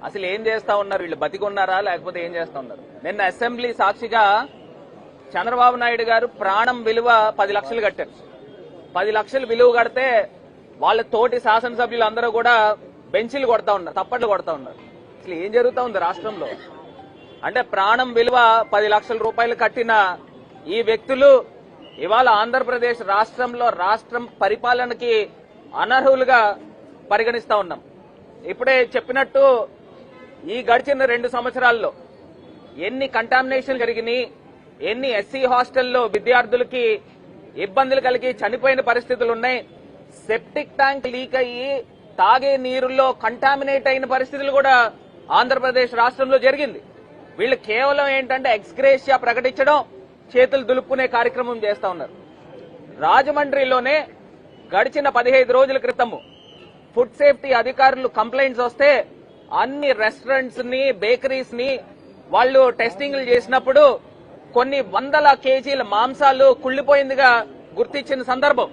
అసలు ఏం చేస్తా ఉన్నారు వీళ్ళు? బతికున్నారా లేకపోతే ఏం చేస్తా ఉన్నారు? నిన్న అసెంబ్లీ సాక్షిగా చంద్రబాబు నాయుడు గారు ప్రాణం విలువ 10 లక్షలు కట్టారు. 10 లక్షలు విలువ కడితే వాళ్ళ తోటి శాసనసభ్యులు అందరూ కూడా బెంచీలు కొడతా ఉన్నారు, తప్పట్లు కొడతా ఉన్నారు. అసలు ఏం జరుగుతా ఉంది రాష్ట్రంలో? అంటే ప్రాణం విలువ 10 లక్షల రూపాయలు కట్టిన ఈ వ్యక్తులు ఇవాళ ఆంధ్రప్రదేశ్ రాష్ట్రంలో రాష్ట్రం పరిపాలనకి అనర్హులుగా పరిగణిస్తా ఉన్నాం. ఇప్పుడే చెప్పినట్టు ఈ గడిచిన 2 సంవత్సరాల్లో ఎన్ని కంటామినేషన్ జరిగినాయి, ఎన్ని ఎస్సీ హాస్టల్లో విద్యార్థులకి ఇబ్బందులు కలిగి చనిపోయిన పరిస్థితులు ఉన్నాయి. సెప్టిక్ ట్యాంక్ లీక్ అయ్యి తాగే నీరులో కంటామినేట్ అయిన పరిస్థితులు కూడా ఆంధ్రప్రదేశ్ రాష్ట్రంలో జరిగింది. వీళ్ళు కేవలం ఏంటంటే ఎక్స్గ్రేషియా ప్రకటించడం, చేతులు దులుపుకునే కార్యక్రమం చేస్తా ఉన్నారు. రాజమండ్రిలోనే గడిచిన 15 రోజుల క్రితము ఫుడ్ సేఫ్టీ అధికారులు కంప్లైంట్స్ వస్తే అన్ని రెస్టారెంట్స్ ని, బేకరీస్ ని వాళ్ళు టెస్టింగ్లు చేసినప్పుడు కొన్ని వందల కేజీల మాంసాలు కుళ్లిపోయిందిగా గుర్తించిన సందర్భం.